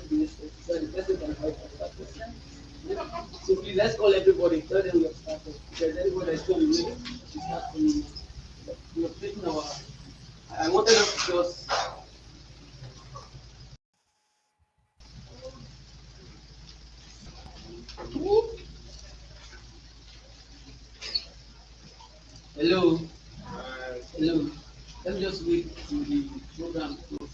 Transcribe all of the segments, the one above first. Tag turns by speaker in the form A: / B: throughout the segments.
A: this, so the person can help us that person. Yeah. So please let's call everybody, tell them we have started. If there's anybody that's going to wait, we start calling. We are taking our. I wanted us to just. Hello. Hello. Let me just wait till the program close.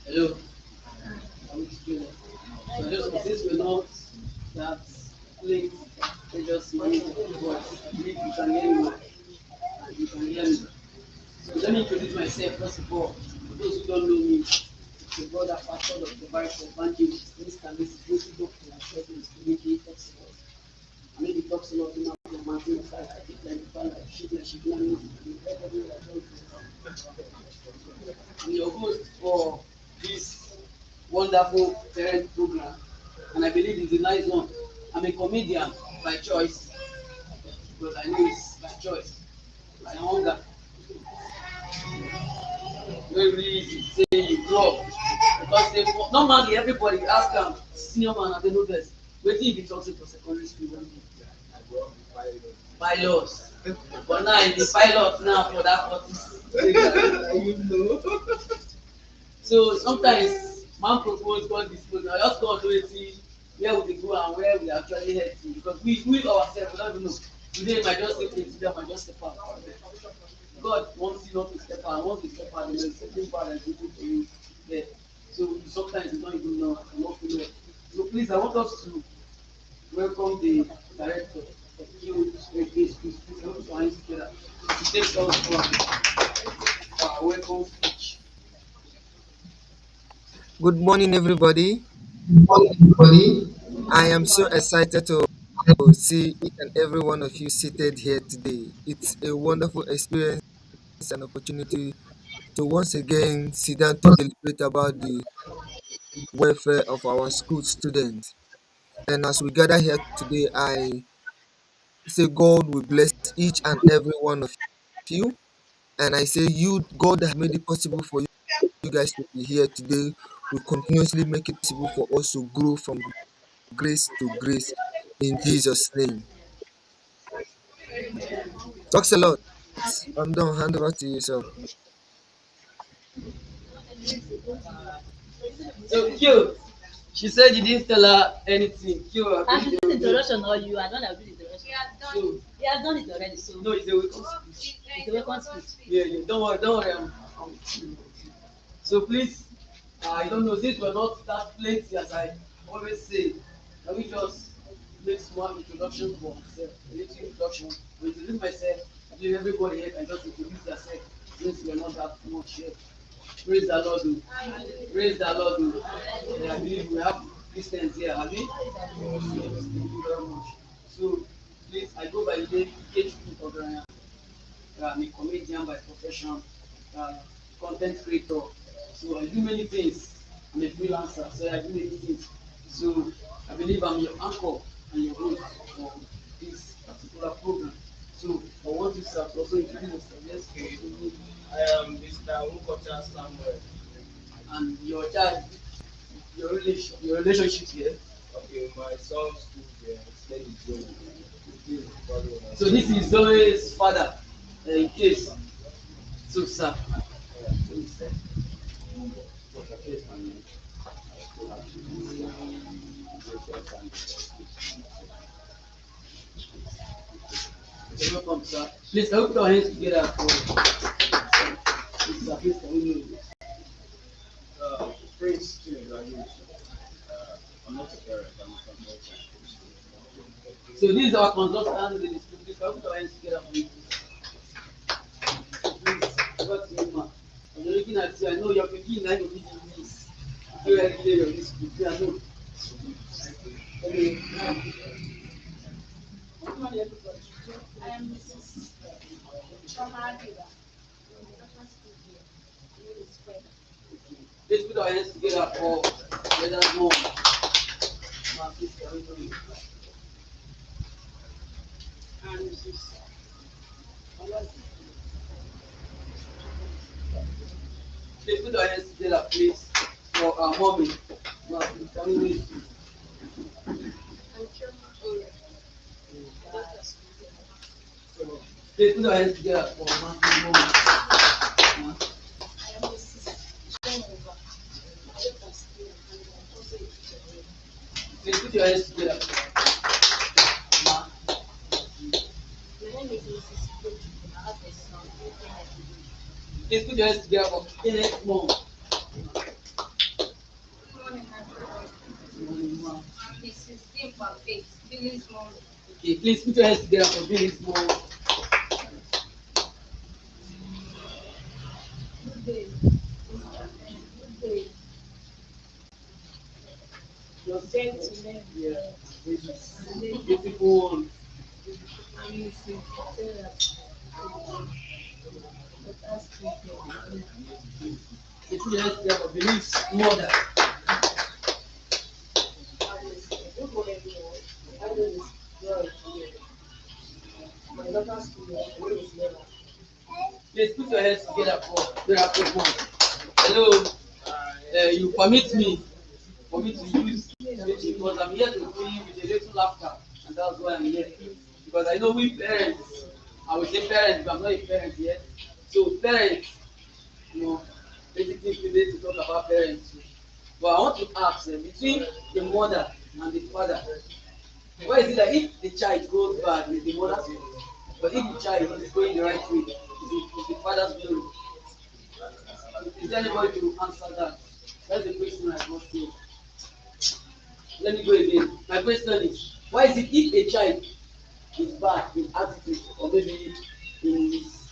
A: Hello. I'm still. So just since we're not that late, we just manage the voice. I believe you can hear me. You can hear me. So let me introduce myself first of all. For those who don't know me, it's a brother, pastor of the Bible Evangelist, Mr. and Mrs. Lucy Doctor, and President Community talks about. I mean, he talks a lot in the mountain side. I think like the fan like shit, like shit, and everything like that. I'm your host for this wonderful parent program, and I believe it's a nice one. I'm a comedian by choice, because I know it's by choice, by hunger. Very easy say you grow up because they normally everybody ask am senior man and they know best wetin you be talk say for secondary school when you pilot but now you be pilot now for that 40 you know. So sometimes man propose God dispose na just God know wetin where we dey go and where we actually head to because we ourselves we don't even know today might just say play today might just step out. God wants you not to step out. Once you step out, there is something bad that is waiting for you there. So sometimes you don't even know, you don't feel it. So please, I want us to welcome the director of Kio Heritage. Please help our hands together to take us from our welcome speech.
B: Good morning, everybody.
A: Everybody.
B: I am so excited to see each and every one of you seated here today. It's a wonderful experience and opportunity to once again sit down to deliberate about the welfare of our school students. And as we gather here today, I say God will bless each and every one of you. And I say, you, God that made it possible for you guys to be here today, will continuously make it possible for us to grow from grace to grace in Jesus' name. Talks a lot. I'm done. Hand over to you, sir.
A: So Kio, she said you didn't tell her anything. Kio,
C: I should do the introduction or you? I don't have to do the introduction.
A: so
C: He has done it already, so
A: no, it's a welcome speech.
C: it's a welcome speech.
A: Yeah, yeah. Don't worry. So please, I don't know, since we're not that plenty as I always say, can we just make small introduction for myself, a little introduction. To introduce myself, I believe everybody here can just introduce themselves since we're not that much here. Praise the Lord. Oh. Praise the Lord. Oh. Yeah, I believe we have Christians here, have you? Yes, thank you very much. So, please, I go by the name Kio. I'm a comedian by profession, uh, content creator. So I do many things. I'm a freelancer, so I do many things. So I believe I'm your anchor and your host for this particular program. So I want you, sir, to also introduce yourself. Yes,
D: I am Mr. Ukocha Samuel.
A: and your relationship here.
D: Okay, my son's school there. His name is Joe.
A: Okay.
D: Follow
A: So
D: us.
A: this is Zoe's father, in case. So, sir. So, sir. You're welcome, sir. Please, can we put our hands together for please, can we know this?
D: Prince to graduation. I'm not a parent, I'm a consultant.
A: So this is our consultant in the school. Please, can we put our hands together for you? Please, what's your name, ma? I'm looking at you. I know you're picking 9 of this. You are clear of this school. I know. Okay.
C: Good morning, everybody. I am Mrs. Choma Adiba. International School here. My name is Fred.
A: Let's put our hands together for let us know. Ma, please, can we know you?
C: And Mrs.
A: Please put our hands together, please, for our mommy. Ma, please, can we know you?
C: And Choma Ore.
A: So, please put our hands together for our mommy. Ma,
C: I am Mrs. Choma. I work as school and I'm also a teacher here.
A: please put your hands together. Ma,
C: My name is Mrs. Kochi. I have a son, Kenneth.
A: please put your hands together for Kenneth mom.
C: Good morning, everybody.
A: Ma.
C: I'm Mrs. Dimpa Faith, Billy's mom.
A: Okay, please put your hands together for Billy's mom.
C: Good day. Good day.
A: Your
C: Gentlemen.
A: yeah, beautiful one.
C: I'm Mrs. Sarah. But that's good.
A: Please put your hands together for Billy's mother.
C: Good morning, everyone. My name is Joy. My daughter's school name is Nella.
A: Please put your hands together for Miracle mom. Hello, you permit to use it because I'm here to fill you with a little laughter, and that's why I'm here. Because I know we parents, I will say parents, but I'm not a parent yet. So parents, you know, basically today to talk about parents. But I want to ask between the mother and the father, why is it that if the child goes bad with the mother's fault, but if the child is going the right way, is the father's glory? Is there anybody to answer that? That's the question I want to. Let me go again. My question is, why is it if a child is bad in attitude or maybe in his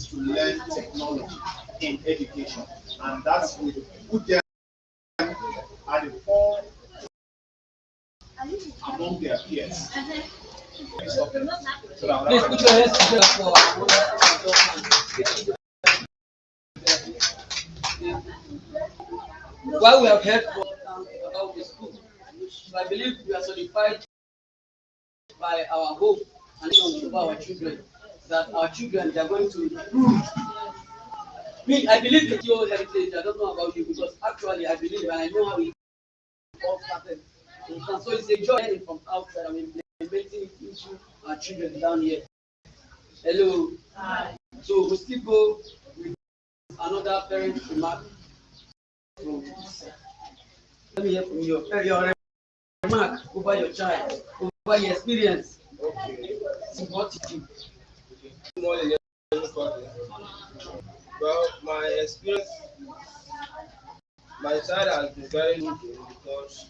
D: to learn technology in education, and that's will put them at the fore among their peers. So
A: Please put your hands together for our wonderful. While we have heard from about the school, so I believe we are solidified by our hope and over our children that our children they are going to improve. Me, I believe in Kio Heritage. I don't know about you because actually I believe and I know how it all started. So it's a joy learning from outside. I mean, implementing it into our children down here. Hello. Hi. So we still go with another parent remark from let me hear from your remark over your child, over your experience.
B: Okay.
A: So what did you?
B: Good morning, everybody. Well, my experience, my child has been very good because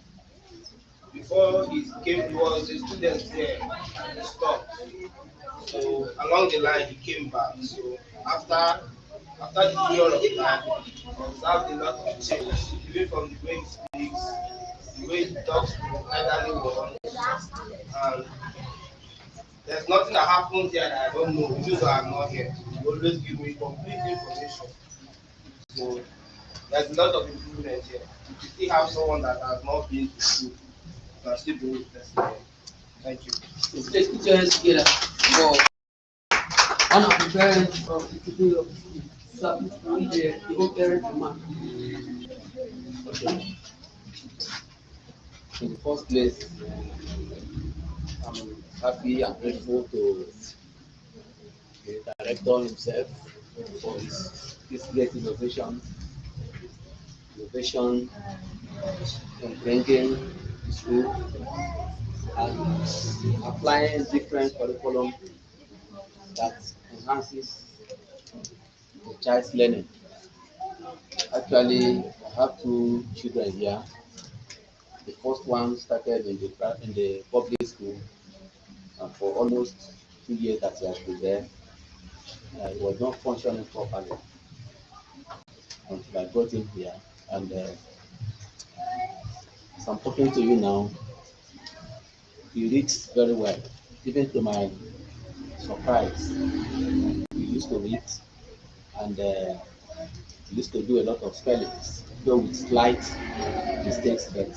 B: before he came, he was a student there and he stopped. So along the line, he came back. So after the period of time, I observed a lot of change, even from the way he speaks, the way he talks to elderly ones, and there's nothing that happens here that I don't know, even though I'm not here. He always give me complete information. So there's a lot of improvement here. If you still have someone that has not been to school, you can still bring the person here. Thank you.
A: So please put your hands together for one of the parents of the people of the school. So please read the whole parent remark.
E: Okay. In the first place, I'm happy and grateful to the director himself for his great innovation in bringing the school and applying different curriculum that enhances the child's learning. Actually, I have two children here. The first one started in the public school, and for almost 2 years that he has been there, it was not functioning properly until I got him here. And as I'm talking to you now, he reads very well. Even to my surprise, he used to read and he used to do a lot of spellings, though with slight mistakes, but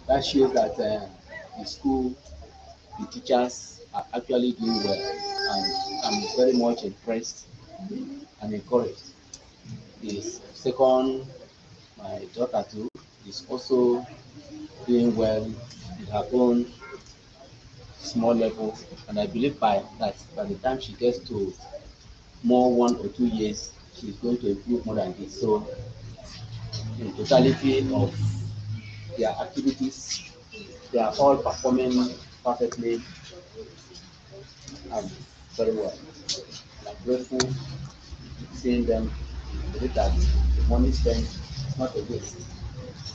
E: that shows that the school, the teachers are actually doing well, and I'm very much impressed and encouraged. The second, my daughter too, is also doing well in her own small level, and I believe by the time she gets to more 1 or 2 years, she's going to improve more than this. So, in totality of their activities, they are all performing perfectly and very well. And I'm grateful seeing them. I believe that the money spent is not a waste.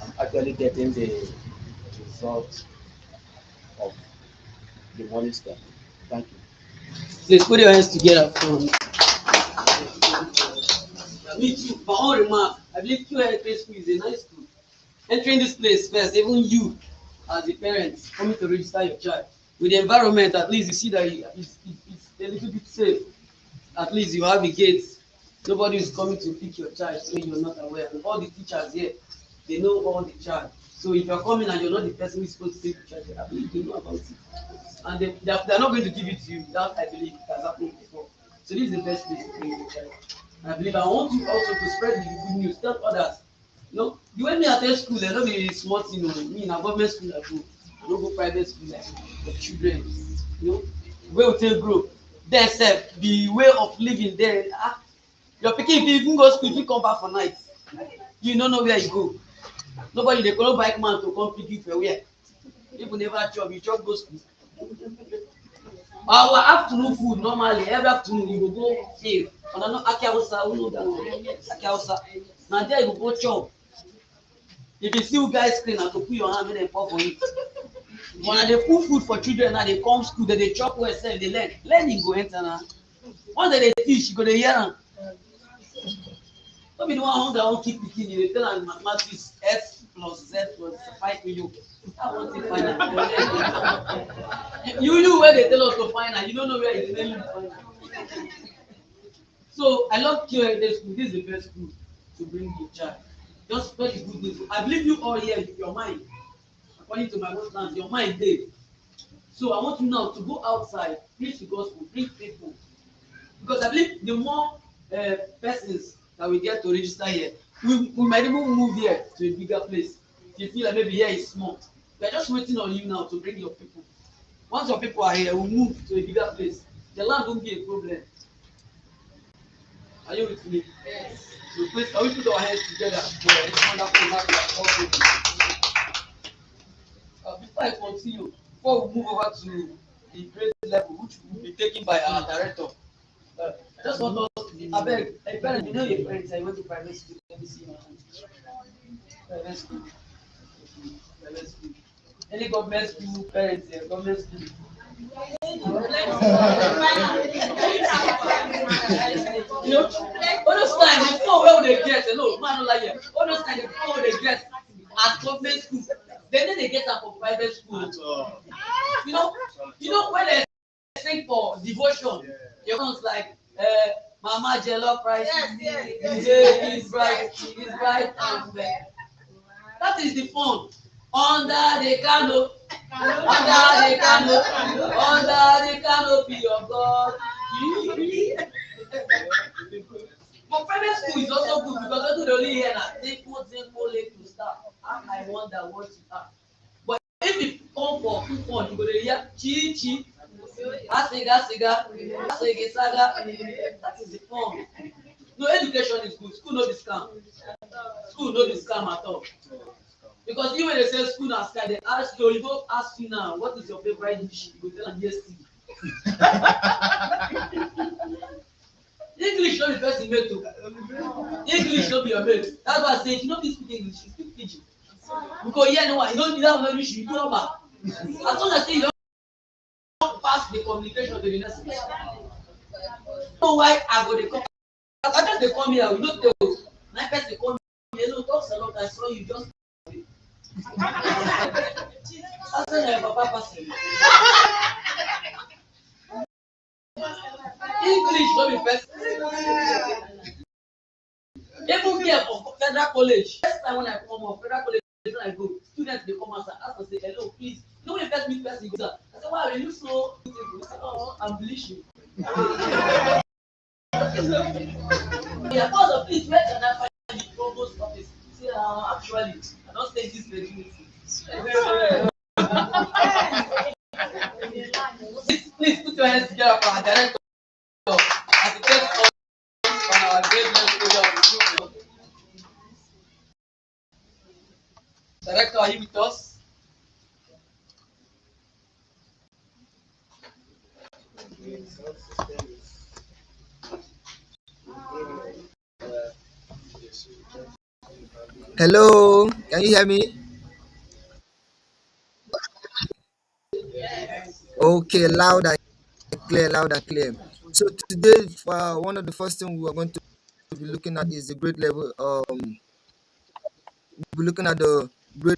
E: I'm actually getting the result of the money spent. Thank you.
A: Please put your hands together for me too. For all remark, I believe Kio Heritage School is a nice school. Entering this place first, even you as a parent coming to register your child with the environment, at least you see that it's a little bit safe. At least you have a gate. Nobody is coming to pick your child when you're not aware. And all the teachers here, they know all the child. So if you're coming and you're not the person who's supposed to take the child, I believe they know about it. And they're not going to give it to you. That I believe it has happened before. So this is the best place to bring your child. And I believe I want you also to spread the good news, tell others. You know, the way me at school, they don't be smart, you know. Me in a government school, I don't go private school like for children. You know, where we take grow. Then sef, the way of living there, your pikin if you even go school, if you come back for night, you no know where you go. Nobody dey follow bike man to come pick you for where. If you never chop, you chop go school. Our afternoon food normally every afternoon you go go field. Una know Aki Hausa, who know that one? Aki Hausa. Na there you go go chop. If you see who guys clean, na to put your hand make dem pour for you. But na dey put food for children na dey come school, dem dey chop well sef dey learn. Learning go enter na. Once dem dey teach, you go dey hear am. No be the one hunger wan keep pikin, you dey tell am mathematics x plus z plus 5 million. That one take find am. You wey dey tell us to find am, you no know where e dey you find am. So I love Kio Heritage School. This is the best school to bring your child. Just spread the good news. I believe you all here, your mind, according to my words, your mind dey. So I want you now to go outside, preach the gospel, bring people. Because I believe the more persons that we get to register here, we might even move here to a bigger place. If you feel like maybe here is small, we are just waiting on you now to bring your people. Once your people are here, we'll move to a bigger place. The land won't be a problem. Are you with me? Yes. So please, can we put our hands together for this wonderful night we are all taking? Before I continue, before we move over to the grade level, which will be taken by our director, I just want us, I beg, a parent, you know your parents, I went to private school, let me see my hand. Private school. Private school. Any government school, parents here, government school. You know, all those times, the phone where they get, no, man, no like all those times, the phone they get at government school, then they get up for private school. When they sing for devotion, your sounds like, Mama Jello Price, is bright and fair. That is the phone. Under the canopy, under the canopy of God. But private school is also good because I do the only hear that simple late to start. I wonder what you have. But if you come for food fund, you go to hear chi, asiga, saga. That is the fun. No, education is good. School no be scam. School no be scam at all. Because even when they say school na scam, they ask you, go ask you now, what is your favorite dish? You go tell them yes. English no be person mate o. English no be your mate. That's why I say if you no fit speak English, you speak pidgin. Because here no one, you don't need that English, you do normal. As long as say you don pass the communication to the next person. Know why I go dey come? I just dey come here, you no tell o. Na person come here, no talk salon, I saw you just. That's why na your papa pass you. English no be person. Even here for federal college, first time when I come up federal college, when I go, students dey come outside ask us say hello please. You know when first meet person you go sir, I say wow you look so beautiful. He say oh I'm bleaching. Yeah, cause of this where can I find the provost office? Say actually I don stay this very meeting. Please put your hands together for our director as he takes us on our great level. Director, are you with us?
B: Hello, can you hear me? Okay, loud and clear. So today, one of the first things we are going to be looking at is the grade level. We'll be looking at the grade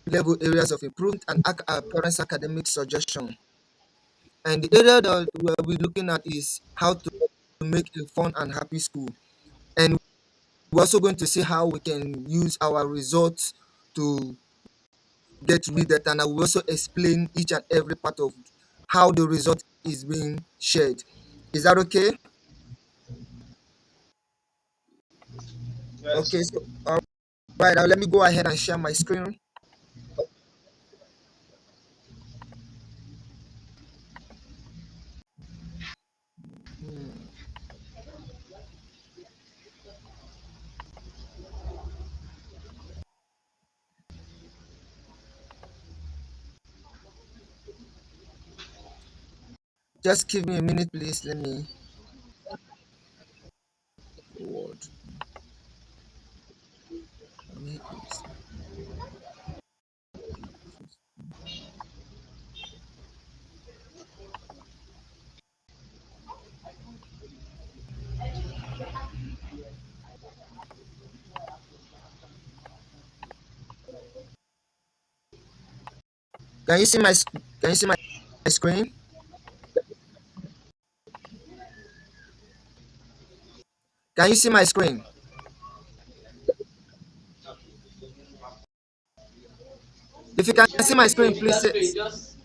B: level areas of improvement and parents' academic suggestion. And the area that we'll be looking at is how to make a fun and happy school. And we're also going to see how we can use our results to get rid of that, and I will also explain each and every part of how the result is being shared. Is that okay?
D: Yes.
B: Okay, so all right, now let me go ahead and share my screen. Just give me a minute, please. Let me forward. Can you see can you see my screen? Can you see my screen? If you can
A: Yeah,
B: see
A: you
B: my
A: can
B: screen,
A: screen, you
B: please
A: can
B: say,
A: screen, just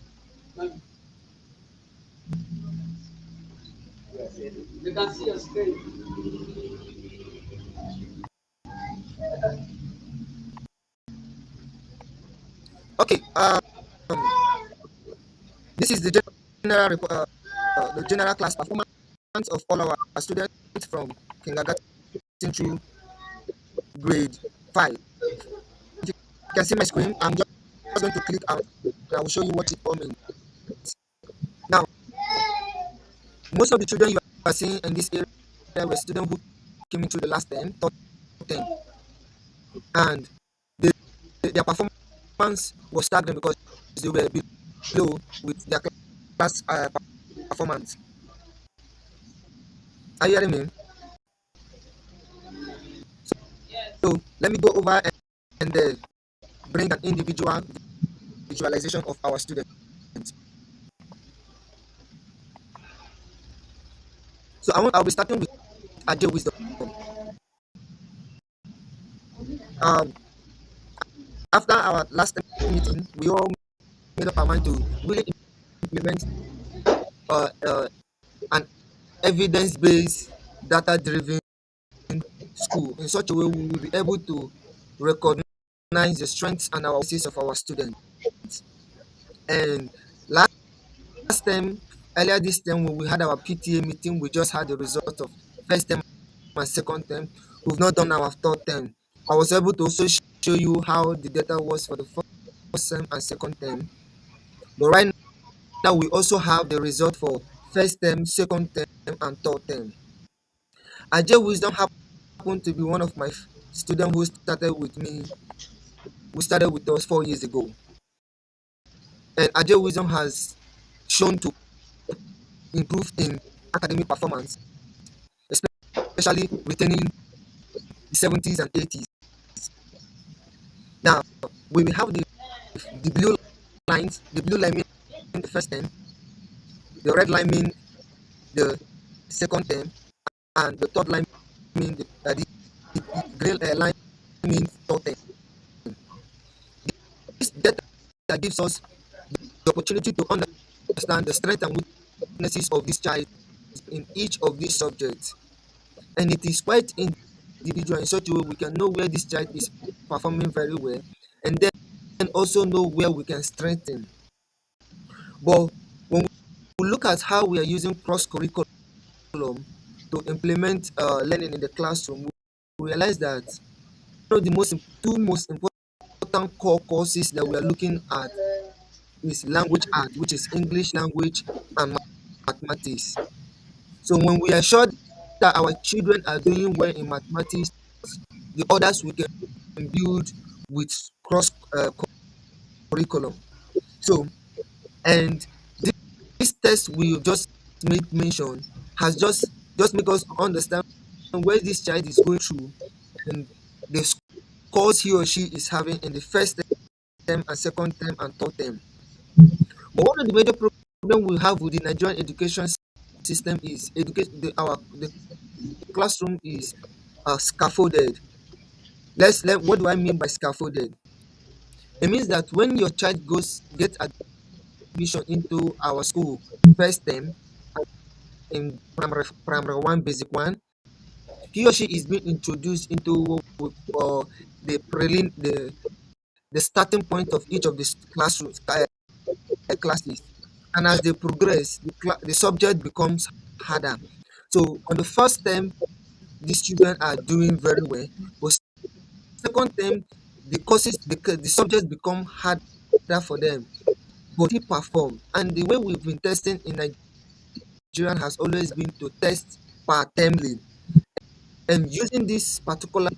A: you can see your screen.
B: okay. This is the the general class performance of all our students from kindergarten through grade 5. If you can see my screen, I'm just going to click out. I will show you what it all means. Now, most of the children you are seeing in this area were students who came into the last term, top 10, and they, their performance was stagnant because they were below with their class performance. Are you hearing me? So let me go over and bring an individual visualization of our students. So I'll be starting with Ajay Wisdom. Um, After our last meeting, we all made up our mind to really implement an evidence-based, data-driven school in such a way we will be able to recognize the strengths and our weaknesses of our students. And last time, earlier this time, when we had our PTA meeting, we just had the result of first term and second term. We've not done our third term. I was able to also show you how the data was for the first term and second term. But right now, we also have the result for first term, second term, and third term. Ajay Wisdom happened to be one of my students who started with me, who started with us 4 years ago. And Ajay Wisdom has shown to improve in academic performance, especially retaining the 70s and 80s. Now, we will have the blue lines, the blue line mean the first term, the red line mean the second term, and the third line mean the green line means third term. This data gives us the opportunity to understand the strengths and weaknesses of this child in each of these subjects. And it is quite individual in such a way we can know where this child is performing very well and then also know where we can strengthen. But when we look at how we are using cross curriculum to implement learning in the classroom, we realize that one of the two most important core courses that we are looking at is language art, which is English language and mathematics. So when we are sure that our children are doing well in mathematics, the others we can build with cross curriculum. So and this test we just made mention has just make us understand where this child is going through and the scores he or she is having in the first term and second term and third term. But one of the major problem we have with the Nigerian education system is education the classroom is scaffolded. What do I mean by scaffolded? It means that when your child goes get admission into our school first term in primary one, basic one, he or she is being introduced into what the prelim the starting point of each of the classrooms classes. And as they progress, the subject becomes harder. So on the first term, these children are doing very well, but second term, the subjects become harder for them, but he perform. And the way we've been testing in Nigeria has always been to test per termly. And using this particular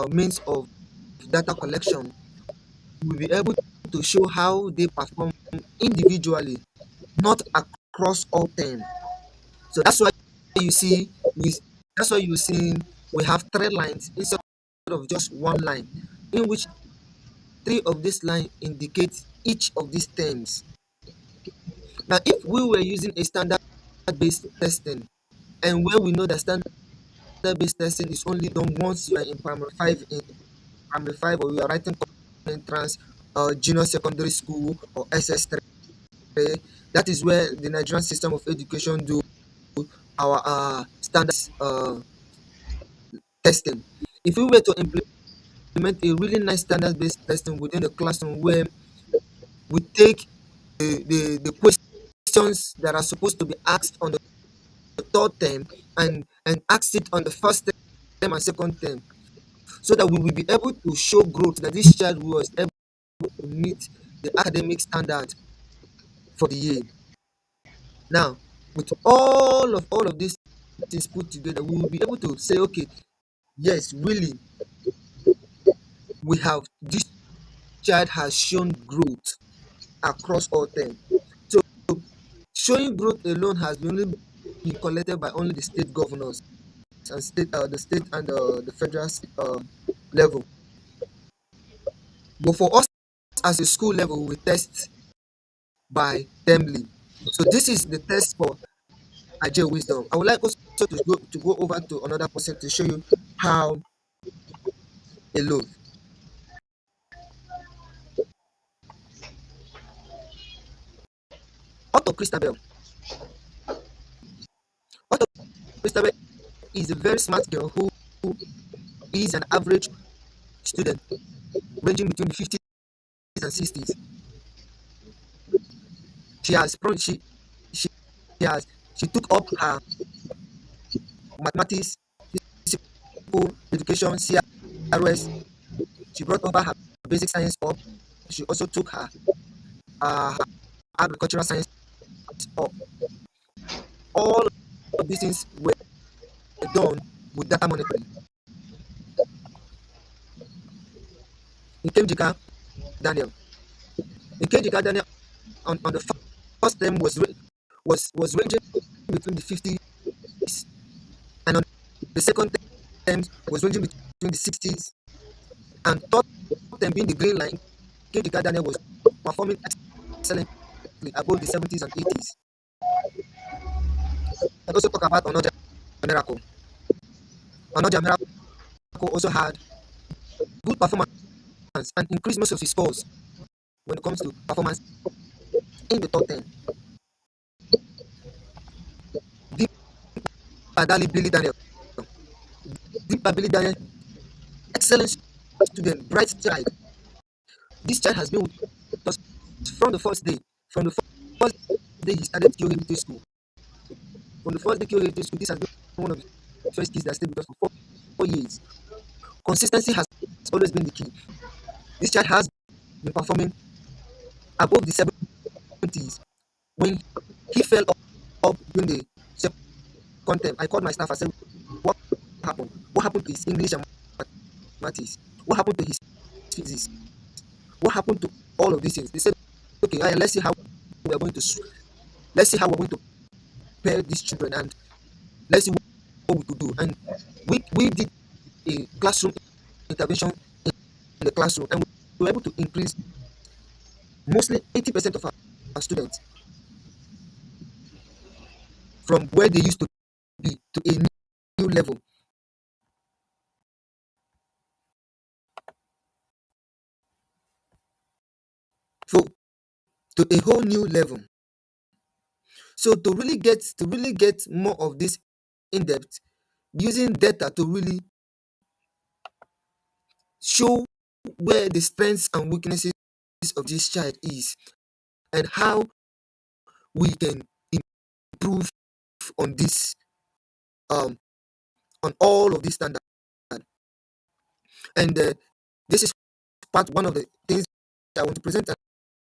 B: means of data collection, we'll be able to show how they perform individually, not across all term. So you see we that's why you see we have three lines instead of just one line, in which three of this line indicate each of these terms. Now, if we were using a standard-based testing, and when we know that standard-based testing is only done once you are in primary 5 or you are writing entrance, junior secondary school or SS3, that is where the Nigerian system of education do our standard testing. If we were to implement a really nice standard-based testing within the classroom where we take the questions that are supposed to be asked on the third term and ask it on the first term and second term, so that we will be able to show growth that this child was able to meet the academic standard for the year. Now, with all of these things put together, we will be able to say, okay, yes, really, we have this child has shown growth across all term. So showing growth alone has only been collected by only the state governors and the state and the federal level. But for us as a school level, we test by termly. So this is the test for Ajay Wisdom. I would like also to go over to another person to show you how it looks. Otto Christabel. Otto Christabel is a very smart girl who is an average student ranging between the 50s and 60s. She has she has she took up her mathematics, physical education, CRS. She brought over her basic science up. She also took her agricultural science up. All of these things were done with data monitoring. Nkemjika Daniel. Nkemjika Daniel on the first term was ranging between the 50s, and on the second term was ranging between the 60s, and third term being the green line, Nkemjika Daniel was performing excellently above the 70s and 80s. And also talk about Onoja Miracle. Onoja Miracle also had good performance and increased most of his scores when it comes to performance in the top 10. Deep Padali Billy Daniel. Deep Billy Daniel, excellent student, bright child. This child has been with us from the first day. From the first day he started Kio Heritage School. From the first day Kio Heritage School, this has been one of the first kids that stayed with us for 4 years. Consistency has always been the key. This child has been performing above the 70s. When he fell up during the second term, I called my staff. I said, "What happened? What happened to his English and mathematics? What happened to his physics? What happened to all of these things?" They said, "Okay, let's see how we are going to let's see how we're going to pair these children, and let's see what we could do." And we did a classroom intervention in the classroom, and we were able to increase mostly 80% of our students from where they used to be to a new level. So to a whole new level. So to really get more of this in depth, using data to really show where the strengths and weaknesses of this child is, and how we can improve on this um on all of these standards. And this is part one of the things I want to present. And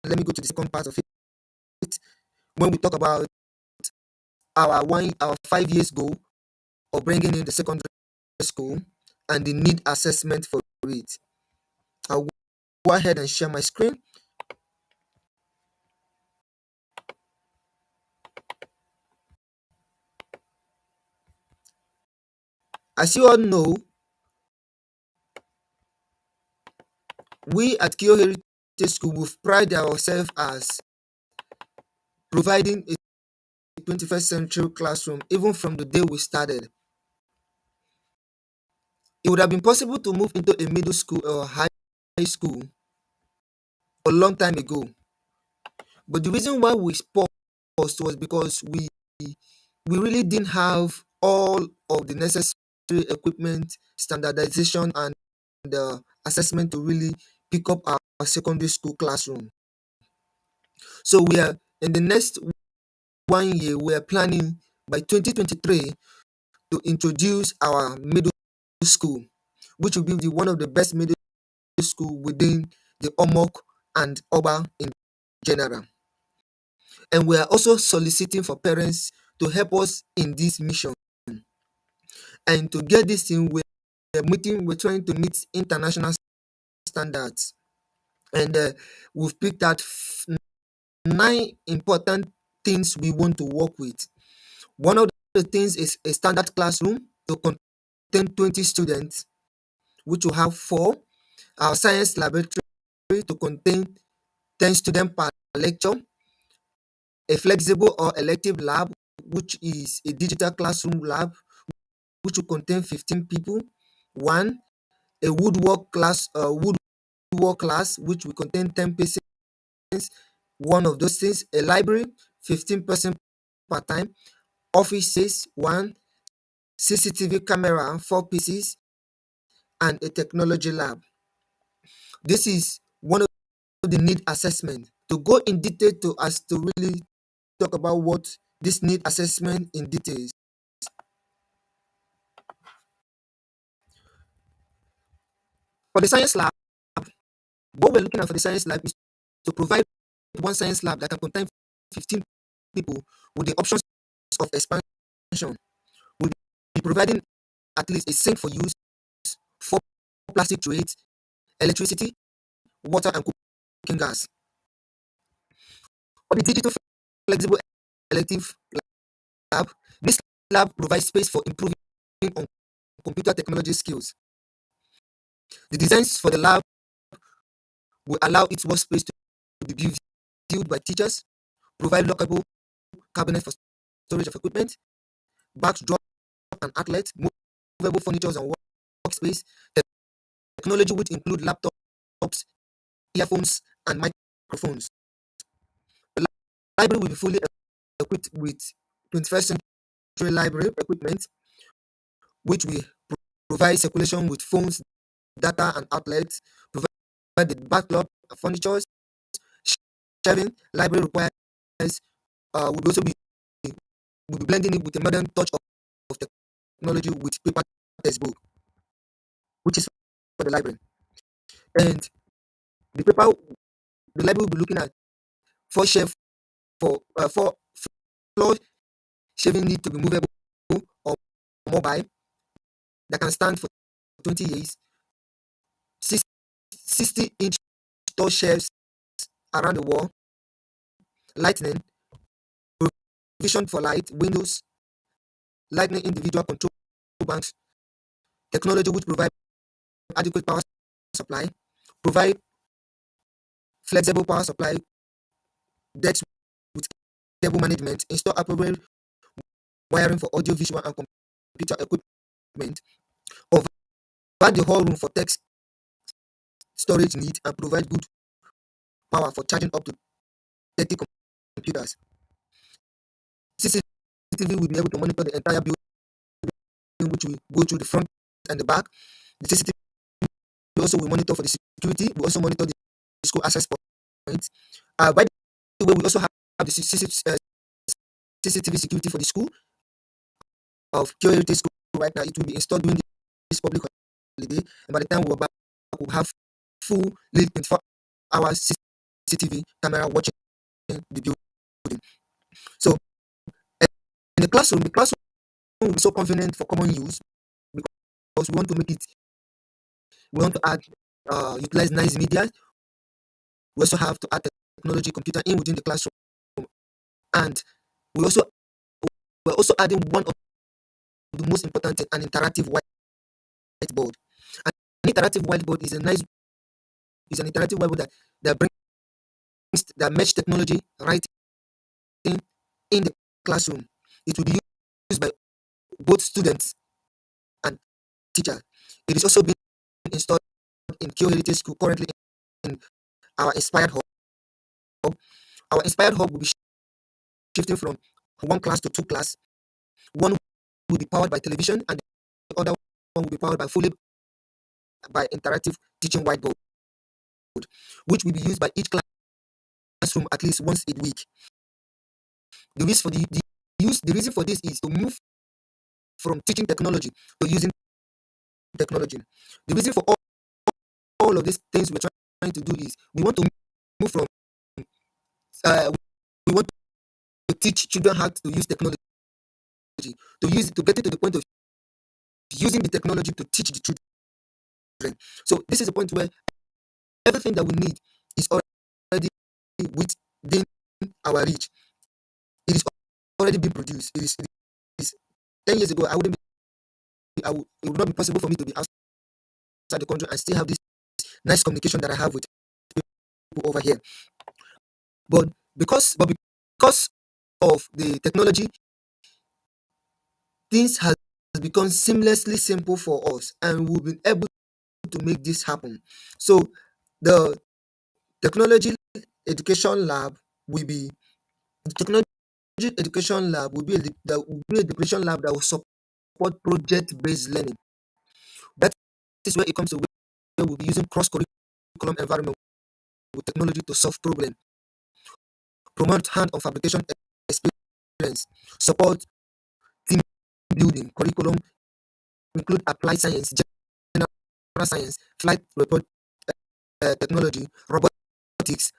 B: let me go to the second part of it when we talk about our 5 years goal of bringing in the secondary school and the need assessment for it. I'll go ahead and share my screen. As you all know, we at Kio Heritage School, we've prided ourselves as providing a 21st century classroom even from the day we started. It would have been possible to move into a middle school or high school a long time ago, but the reason why we paused was because we really didn't have all of the necessary equipment, standardization, and the assessment to really pick up our secondary school classroom. So we are in the next 1 year, we are planning by 2023 to introduce our middle school, which will be one of the best middle school within the Omok and Oba in general. And we are also soliciting for parents to help us in this mission. And to get this thing, we're trying to meet international standards. And we've picked out 9 important things we want to work with. One of the things is a standard classroom to contain 20 students, which will have 4. Our science laboratory to contain 10 students per lecture. A flexible or elective lab, which is a digital classroom lab, which will contain 15 people. One, a woodwork class, which will contain 10 persons. One of those things, a library, 15 persons per time. Offices, 1. CCTV camera, 4 pieces, and a technology lab. This is one of the need assessment. To go in detail to really talk about what this need assessment in details. For the science lab, what we're looking at for the science lab is to provide one science lab that can contain 15 people with the options of expansion. We'll be providing at least a sink for use, 4 plastic trays, electricity, water, and cooking gas. For the digital flexible elective lab, this lab provides space for improving on computer technology skills. The designs for the lab will allow its workspace to be viewed by teachers, provide lockable cabinets for storage of equipment, bags, drop and outlets, movable furniture and workspace. Technology would include laptops, earphones, and microphones. The library will be fully equipped with 21st century library equipment, which will provide circulation with phones, data, and outlets, provide the backlog of furniture, shelving. Library requires would also be will be blending it with a modern touch of technology with paper textbook, which is for the library. And the paper the library will be looking at 4 shelf for 4 floor shelving need to be movable or mobile that can stand for 20 years. 60-inch tall shelves around the wall, lightning, provision for light, windows, lightning individual control banks, technology which provide adequate power supply, provide flexible power supply, decks with cable management, install appropriate wiring for audio, visual, and computer equipment, provide the whole room for text storage need, and provide good power for charging up to 30 computers. CCTV will be able to monitor the entire building, which will go through the front and the back. The CCTV also will monitor for the security. We also monitor the school access points. By the way, we also have the CCTV security for the school of Kio Heritage School right now. It will be installed during this public holiday, and by the time we're back, we'll have full 24 hours CCTV camera watching the building. So in the classroom will be so convenient for common use because we want to make it, we want to add, utilize nice media. We also have to add technology computer in within the classroom, and we also we're also adding one of the most important thing, an interactive whiteboard. An interactive whiteboard is a nice is an interactive whiteboard that brings that match technology right in the classroom. It will be used by both students and teachers. It is also being installed in Kio Heritage School currently in our Inspired Hub. Our Inspired Hub will be shifting from one class to two class. One will be powered by television, and the other one will be powered by interactive teaching whiteboard, which will be used by each classroom at least once a week. The reason for this is to move from teaching technology to using technology. The reason for all of these things we're trying to do is we want to move from we want to teach children how to use technology, to get it to the point of using the technology to teach the children. So this is a point where everything that we need is already within our reach. It is already been produced. It is 10 years ago. It would not be possible for me to be outside the country and still have this nice communication that I have with people over here. But because of the technology, things has become seamlessly simple for us, and we've been able to make this happen. So the technology education lab will be the technology education lab will be a education lab that will support project-based learning. That is where it comes to where we'll be using cross-curriculum environment with technology to solve problems, promote hand-on fabrication experience, support team building curriculum, include applied science, general science, flight report technology, robotics,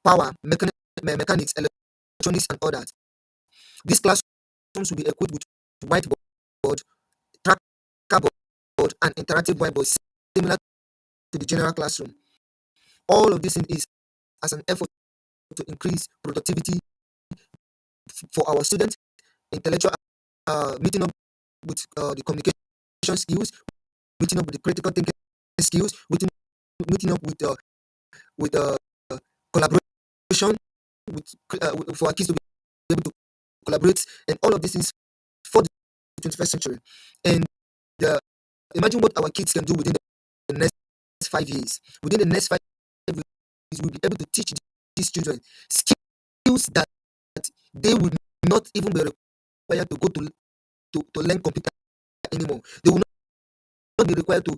B: power, mechanics, electronics, and others. These classrooms will be equipped with whiteboard, tracker board, and interactive whiteboard similar to the general classroom. All of this is as an effort to increase productivity for our students, intellectual meeting up with the communication skills, meeting up with the critical thinking skills, meeting up with collaboration for our kids to be able to collaborate, and all of these things for the 21st century. And uh, imagine what our kids can do within the next 5 years. Within the next 5 years, we'll be able to teach these children skills that they would not even be required to go to learn computer anymore. They will not be required to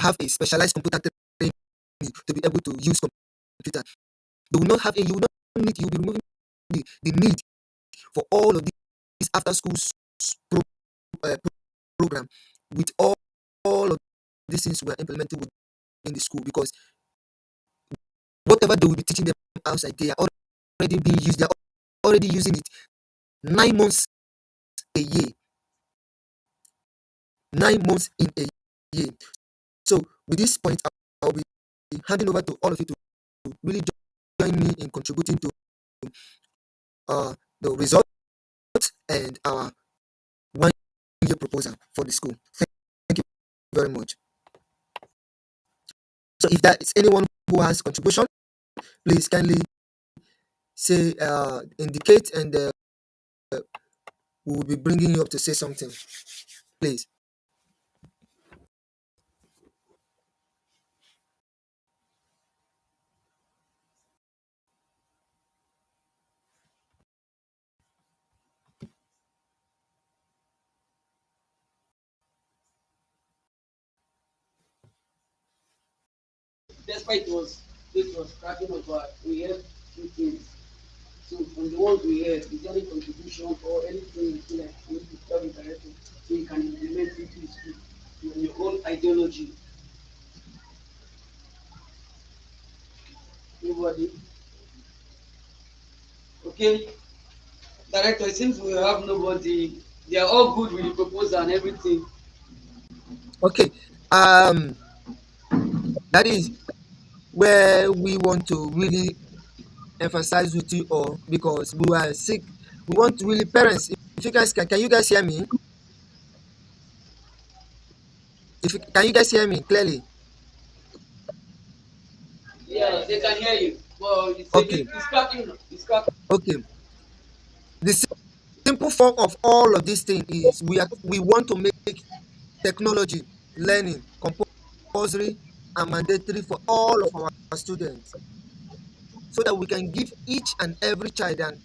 B: have a specialized computer training to be able to use computer. They will not have a you will not need you'll be removing the need for all of these after school pro, uh, program with all of these things we are implementing within the school, because whatever they will be teaching them outside, they are already being used, they are already using it 9 months a year. 9 months in a year. So with this point, I'll be handing over to all of you to really join me in contributing to the results and our 1 year proposal for the school. Thank you very much. So if there is anyone who has contribution, please kindly say indicate, and we will be bringing you up to say something. Please.
A: Despite it was cracking over, we had two things. So from the ones we heard, is there any contribution or anything you feel like you need to tell me directly so you can implement it in school, your own ideology? Anybody? Okay, director, it seems we have nobody. They are all good with the proposal and everything.
B: Okay. That is where we want to really emphasize with you all, because we are sick. We want really parents. If you guys can you guys hear me? Can you guys hear me clearly?
A: They can hear you. Well, it's a bit,
B: Okay,
A: it's cracking. It's cracking.
B: okay. The simple form of all of these things is we want to make technology learning compulsory and mandatory for all of our students, so that we can give each and every child an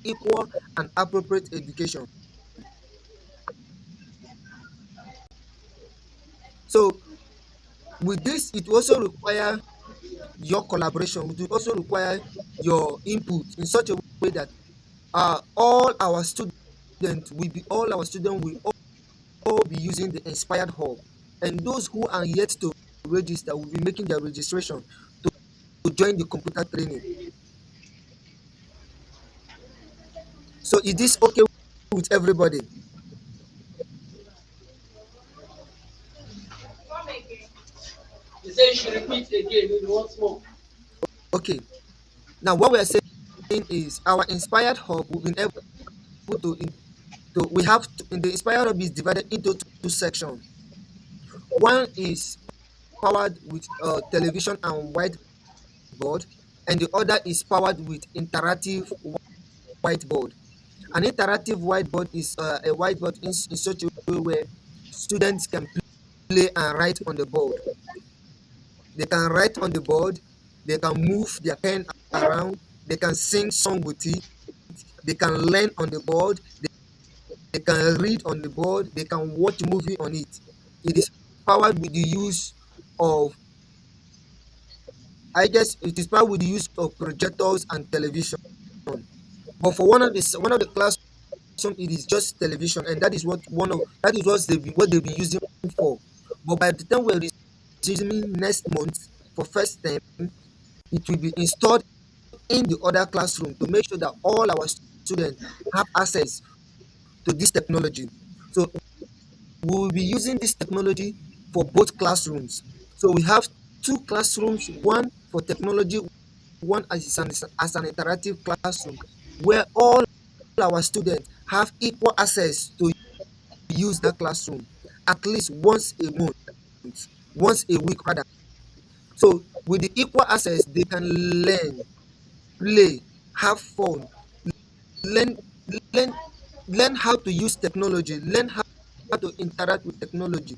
B: equal and appropriate education. So with this, it also require your collaboration. It will also require your input in such a way that all our students will all be using the Inspired Hub, and those who are yet to register will be making their registration to join the computer training. So is this okay with everybody?
C: Come again.
A: They say you should repeat again, maybe once more.
B: Okay. Now what we are saying is our Inspired Hub, we've been able to we have to, in the Inspired Hub is divided into two sections. One is powered with television and whiteboard, and the other is powered with interactive whiteboard. An interactive whiteboard is a whiteboard in such a way where students can play and write on the board. They can write on the board, they can move their pen around, they can sing song with it, they can learn on the board, they can read on the board, they can watch movie on it. It is powered with the use of, I guess it is powered with the use of projectors and television. But for one of the classroom, it is just television, and that is what they've been using for. But by the time we're resuming next month for first term, it will be installed in the other classroom to make sure that all our students have access to this technology. So we will be using this technology for both classrooms. So we have two classrooms, one for technology, one as an interactive classroom, where all our students have equal access to use that classroom at least once a month, once a week rather. So with the equal access, they can learn, play, have fun, learn learn learn how to use technology, learn how to interact with technology,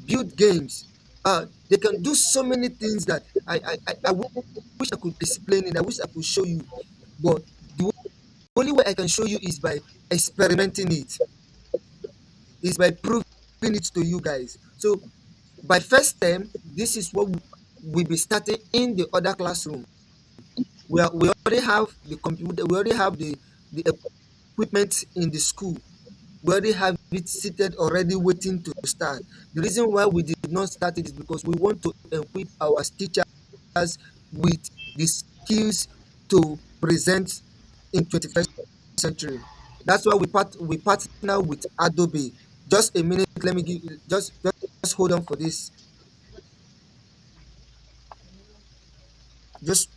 B: build games. They can do so many things that I wish I could explain it. I wish I could show you, but the only way I can show you is by experimenting it, is by proving it to you guys. So by first term, this is what we'll be starting in the other classroom. We already have the computer, we already have the equipment in the school. We already have it seated already waiting to start. The reason why we did not start it is because we want to equip our teachers with the skills to present in 21st century. That's why we partner with Adobe. Just a minute, let me give just hold on for this. Just